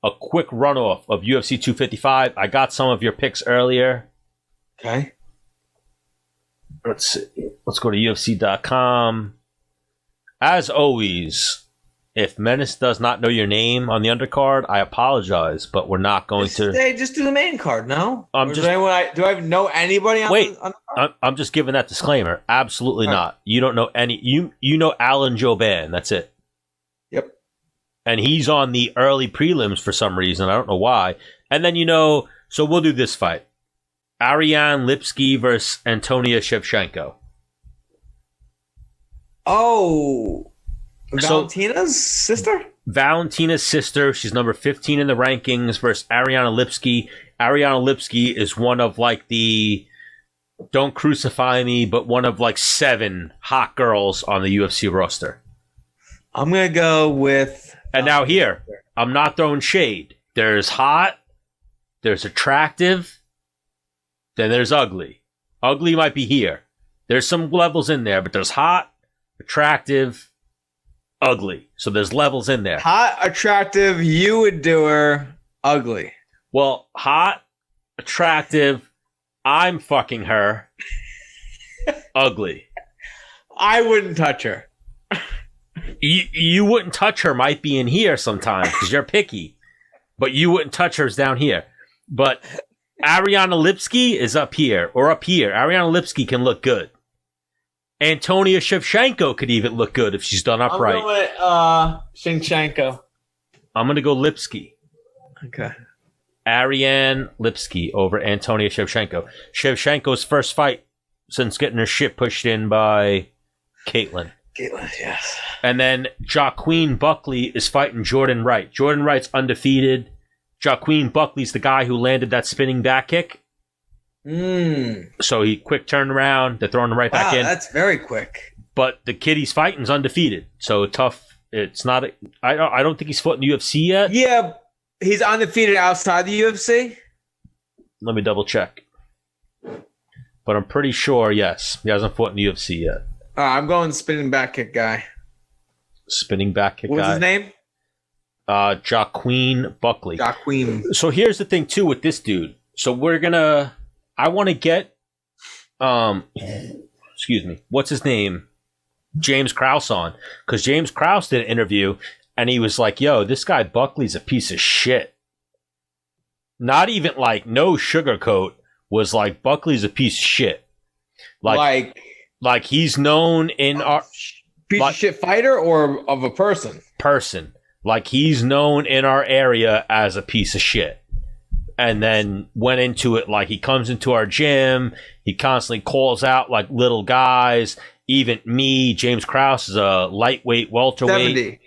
a quick runoff of UFC 255. I got some of your picks earlier. Okay. Let's see. Let's go to UFC.com. As always, if Menace does not know your name on the undercard, I apologize, but we're not going to. Hey, just do the main card, no? Do I know anybody on the card? I'm just giving that disclaimer. Absolutely not. You don't know any. You know Alan Joban. That's it. Yep. And he's on the early prelims for some reason. I don't know why. And then, so we'll do this fight. Ariane Lipski versus Antonia Shevchenko. Oh, Valentina's sister? Valentina's sister. She's number 15 in the rankings versus Ariane Lipski. Ariane Lipski is one of the, don't crucify me, but one of 7 hot girls on the UFC roster. I'm going to go with... And now here, I'm not throwing shade. There's hot, there's attractive, then there's ugly. Ugly might be here. There's some levels in there, but there's hot, attractive, ugly. So there's levels in there. Hot, attractive, you would do her, ugly. Well, hot, attractive, I'm fucking her, ugly. I wouldn't touch her. You wouldn't touch her might be in here sometimes because you're picky. But you wouldn't touch hers down here. But Ariane Lipski is up here or up here. Ariane Lipski can look good. Antonia Shevchenko could even look good if she's done upright. I'm going with Shevchenko. I'm going to go Lipski. Okay. Ariane Lipski over Antonia Shevchenko. Shevchenko's first fight since getting her shit pushed in by Caitlin. Yes. And then Joaquin Buckley is fighting Jordan Wright. Jordan Wright's undefeated. Joaquin Buckley's the guy who landed that spinning back kick. So he quick turned around. They're throwing him right back in. That's very quick. But the kid he's fighting's undefeated. So tough. It's not. I don't think he's fought in the UFC yet. Yeah, he's undefeated outside the UFC. Let me double check. But I'm pretty sure, yes, he hasn't fought in the UFC yet. I'm going spinning back kick guy. Spinning back kick guy. What's his name? Joaquin Buckley. Joaquin. So here's the thing too with this dude. So I want to get excuse me, what's his name? James Krause on. Because James Krause did an interview and he was like, yo, this guy Buckley's a piece of shit. Not even no sugarcoat, was like Buckley's a piece of shit. Like he's known in our piece of shit fighter or of a person? Like he's known in our area as a piece of shit. And then went into it he comes into our gym. He constantly calls out little guys. Even me, James Krause is a lightweight welterweight. 70.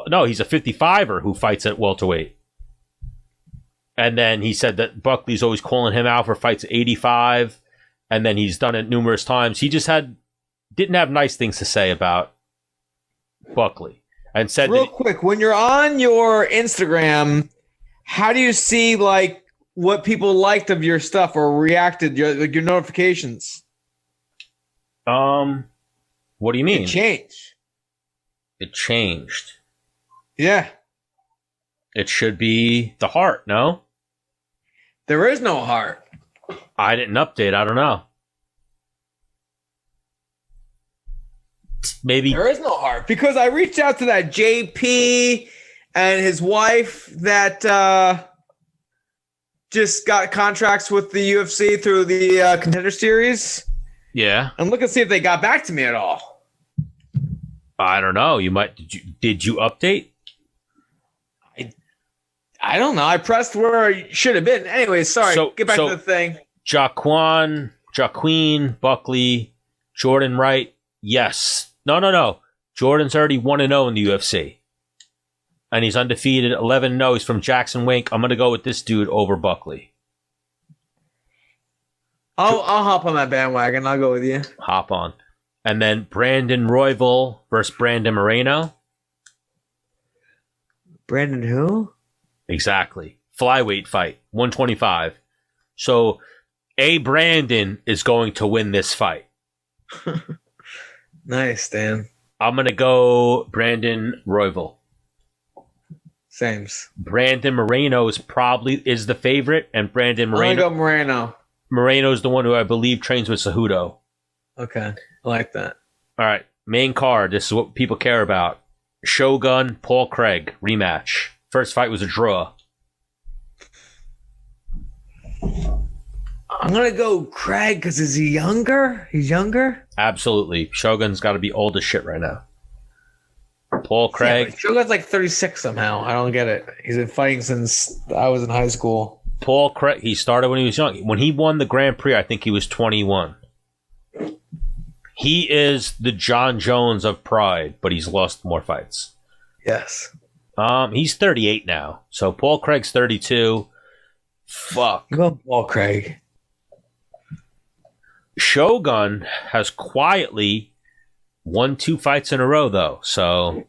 No, he's a 55er who fights at welterweight. And then he said that Buckley's always calling him out for fights at 85. And then he's done it numerous times. He just didn't have nice things to say about Buckley. And said real quick, when you're on your Instagram, how do you see what people liked of your stuff or reacted, your notifications? What do you mean? It changed. Yeah. It should be the heart, no? There is no heart. I didn't update. I don't know. Maybe there is no heart because I reached out to that JP and his wife that just got contracts with the UFC through the Contender Series. Yeah. And look and see if they got back to me at all. I don't know. You might. Did you update? I don't know. I pressed where I should have been. Anyway, sorry. Get back to the thing. Joaquin, Buckley, Jordan Wright. Yes. No. Jordan's already 1-0 in the UFC. And he's undefeated, 11-0. He's from Jackson Wink. I'm going to go with this dude over Buckley. I'll hop on that bandwagon. I'll go with you. Hop on. And then Brandon Royvel versus Brandon Moreno. Brandon who? Exactly. Flyweight fight, 125. So, Brandon is going to win this fight. Nice, Dan. I'm going to go Brandon Royvel. Sames. Brandon Moreno is the favorite, and Brandon I'm Moreno. gonna go Moreno. Moreno's the one who I believe trains with Cejudo. Okay, I like that. All right, main card. This is what people care about. Shogun, Paul Craig, rematch. First fight was a draw. I'm gonna go Craig because is he younger? He's younger. Absolutely. Shogun's got to be old as shit right now. Paul Craig. Yeah, Shogun's like 36 somehow. I don't get it. He's been fighting since I was in high school. Paul Craig, he started when he was young. When he won the Grand Prix, I think he was 21. He is the John Jones of Pride, but he's lost more fights. Yes. He's 38 now. So Paul Craig's 32. Fuck. I'm going Paul Craig. Shogun has quietly won 2 fights in a row, though. So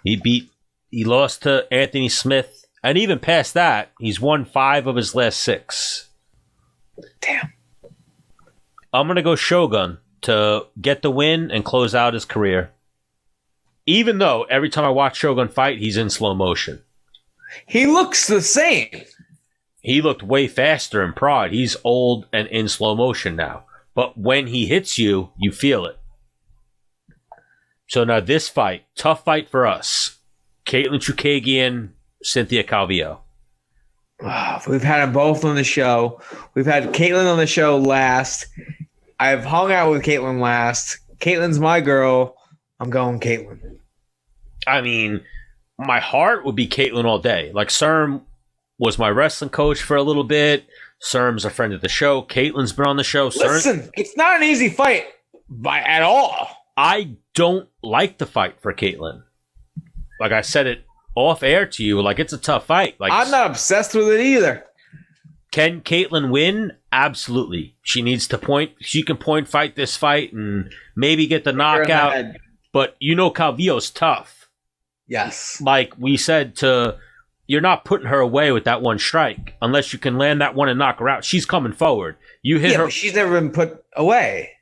he lost to Anthony Smith. And even past that, he's won 5 of his last 6. Damn. I'm going to go Shogun to get the win and close out his career. Even though every time I watch Shogun fight, he's in slow motion. He looks the same. He looked way faster in Pride. He's old and in slow motion now. But when he hits you, you feel it. So now this fight, tough fight for us. Caitlin Chukagian, Cynthia Calvillo. We've had them both on the show. We've had Caitlin on the show last. I've hung out with Caitlin last. Caitlin's my girl. I'm going Caitlin. I mean, my heart would be Caitlin all day. Like, Serm was my wrestling coach for a little bit. Serm's a friend of the show. Caitlin's been on the show. Listen, it's not an easy fight at all. I don't like the fight for Caitlin. Like I said it off air to you, like it's a tough fight. Like I'm not obsessed with it either. Can Caitlin win? Absolutely. She needs to point. She can point fight this fight and maybe get the knockout. But you know Calvillo's tough. Yes. Like we said, you're not putting her away with that one strike unless you can land that one and knock her out. She's coming forward. You hit her. But she's never been put away.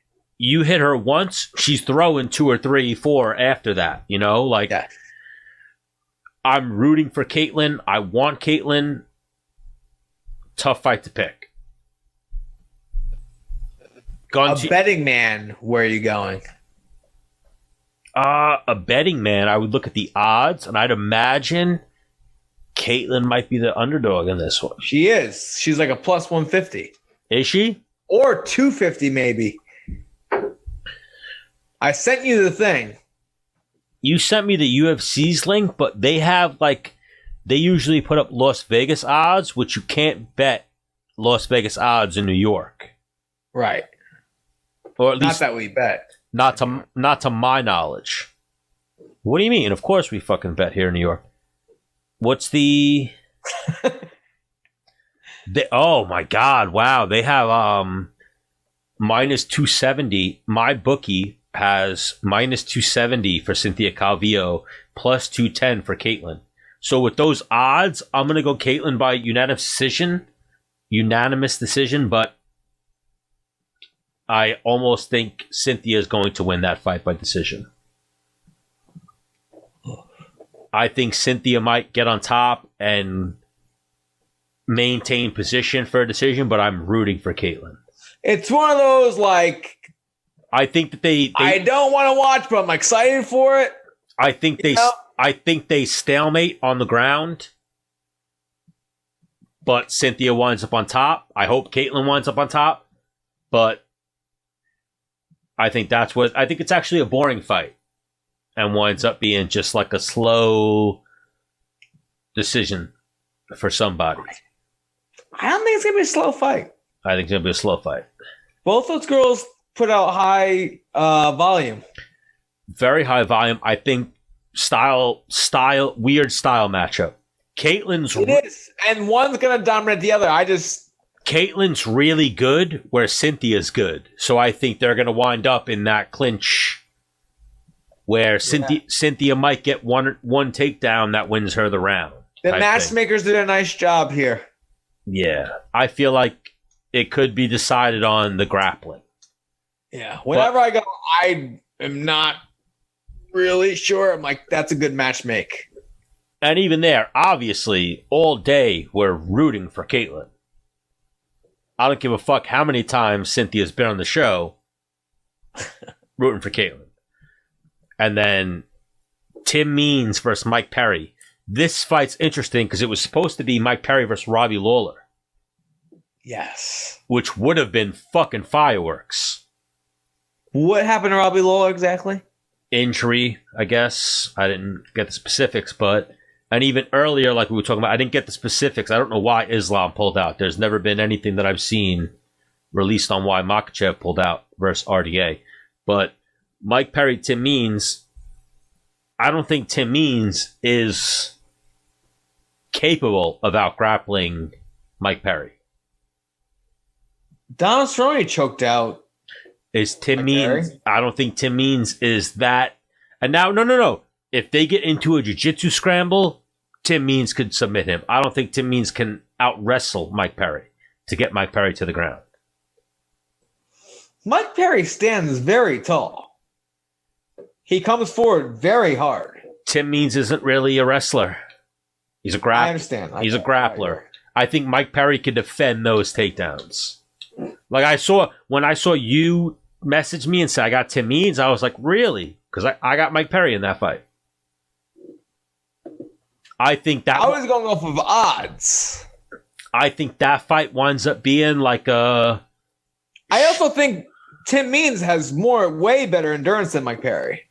You hit her once, she's throwing 2 or 3, 4 after that. You know, like yeah. I'm rooting for Caitlin. I want Caitlin. Tough fight to pick. Betting man, where are you going? A betting man, I would look at the odds, and I'd imagine Caitlin might be the underdog in this one. She is. She's like a plus 150. Is she? Or 250 maybe. I sent you the thing. You sent me the UFC's link, but they have they usually put up Las Vegas odds, which you can't bet Las Vegas odds in New York. Right. Or at least not that we bet. Not to my knowledge. What do you mean? Of course we fucking bet here in New York. What's the oh my god, wow. They have minus 270. My bookie has minus 270 for Cynthia Calvillo, plus 210 for Caitlin. So with those odds, I'm going to go Caitlin by unanimous decision, but I almost think Cynthia is going to win that fight by decision. I think Cynthia might get on top and maintain position for a decision, but I'm rooting for Caitlin. It's one of those I think that they I don't want to watch, but I'm excited for it. I think they stalemate on the ground, but Cynthia winds up on top. I hope Caitlin winds up on top, but I think it's actually a boring fight and winds up being just like a slow decision for somebody. I don't think it's going to be a slow fight. I think it's going to be a slow fight. Both those girls put out high volume. Very high volume. I think weird style matchup. It is. And one's going to dominate the other. Caitlin's really good where Cynthia's good. So I think they're going to wind up in that clinch where Cynthia might get one takedown that wins her the round. The matchmakers did a nice job here. Yeah. I feel like it could be decided on the grappling. Yeah. Whenever I go, I am not really sure. I'm like, that's a good match make. And even there, obviously, all day we're rooting for Caitlyn. I don't give a fuck how many times Cynthia's been on the show rooting for Caitlyn. And then Tim Means versus Mike Perry. This fight's interesting because it was supposed to be Mike Perry versus Robbie Lawler. Yes. Which would have been fucking fireworks. What happened to Robbie Lawler exactly? Injury, I guess. I didn't get the specifics, but... And even earlier, like we were talking about, I didn't get the specifics. I don't know why Islam pulled out. There's never been anything that I've seen released on why Makhachev pulled out versus RDA. But Mike Perry, Tim Means, I don't think Tim Means is capable of out-grappling Mike Perry. Donald Cerrone choked out. Is Tim Mike Means? Perry? I don't think Tim Means is that. And now, no. If they get into a jiu-jitsu scramble, Tim Means could submit him. I don't think Tim Means can out-wrestle Mike Perry to get Mike Perry to the ground. Mike Perry stands very tall. He comes forward very hard. Tim Means isn't really a wrestler. He's a grappler. I understand. He's a grappler. I think Mike Perry can defend those takedowns. Like when I saw you message me and say I got Tim Means, I was like, really? Because I got Mike Perry in that fight. I think that I was going off of odds. I think that fight winds up being like a... I also think Tim Means has way better endurance than Mike Perry.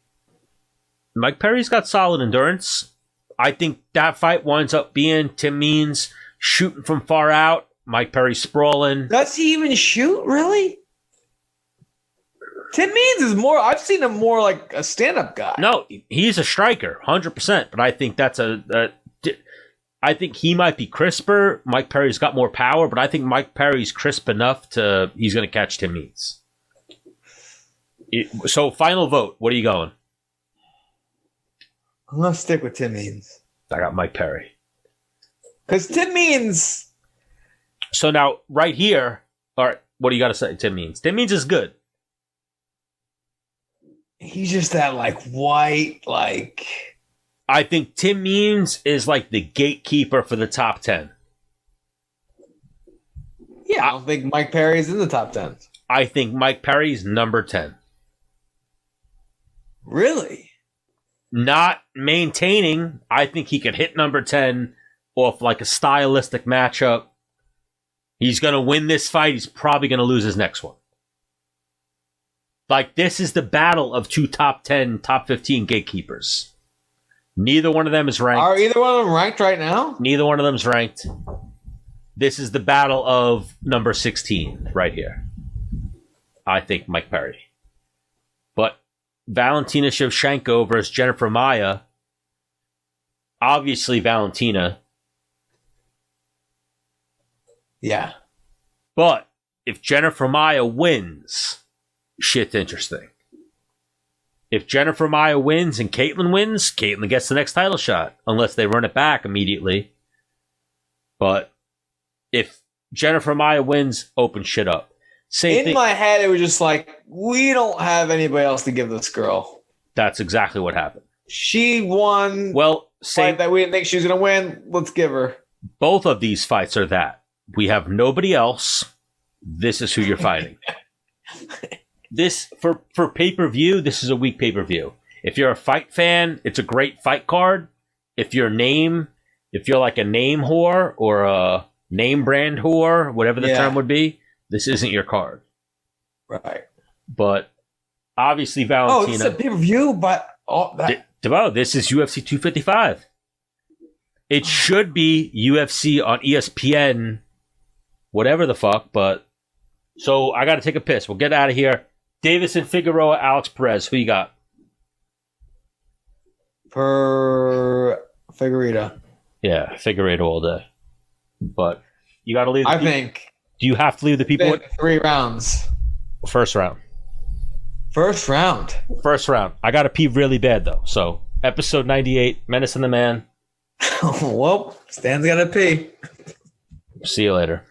Mike Perry's got solid endurance. I think that fight winds up being Tim Means shooting from far out, Mike Perry sprawling. Does he even shoot, really? Tim Means is more... I've seen him more like a stand-up guy. No, he's a striker, 100%. But I think that's I think he might be crisper. Mike Perry's got more power, but I think Mike Perry's crisp enough he's going to catch Tim Means. So, final vote. What are you going? I'm going to stick with Tim Means. I got Mike Perry. Because Tim Means... So now, right here, all right, what do you got to say, Tim Means? Tim Means is good. He's just that, white, I think Tim Means is like the gatekeeper for the top 10. Yeah, I don't think Mike Perry's in the top 10. I think Mike Perry's number 10. Really? Not maintaining. I think he could hit number 10 off like a stylistic matchup. He's going to win this fight. He's probably going to lose his next one. Like, this is the battle of two top 10, top 15 gatekeepers. Neither one of them is ranked. Are either one of them ranked right now? Neither one of them is ranked. This is the battle of number 16 right here. I think Mike Perry. But Valentina Shevchenko versus Jennifer Maia. Obviously Valentina. Yeah. But if Jennifer Maia wins, shit's interesting. If Jennifer Maia wins and Caitlyn wins, Caitlyn gets the next title shot. Unless they run it back immediately. But if Jennifer Maia wins, open shit up. Same thing. My head, it was just like, we don't have anybody else to give this girl. That's exactly what happened. She won. Well, fight that we didn't think she was going to win. Let's give her. Both of these fights are that. We have nobody else. This is who you're fighting. This for pay-per-view, this is a weak pay-per-view. If you're a fight fan, it's a great fight card. If you're like a name whore or a name brand whore, whatever the term would be, this isn't your card. Right. But obviously Valentina. Oh, this is a pay-per-view, but this is UFC 255. It should be UFC on ESPN, whatever the fuck, but so I got to take a piss. We'll get out of here. Davison Figueroa, Alex Perez. Who you got? For Figueiredo. Yeah, Figueiredo all day. But you got to leave. Do you have to leave the people? 3 rounds. First round. First round. I got to pee really bad though. So episode 98, Menace and the Man. Well, Stan's got to pee. See you later.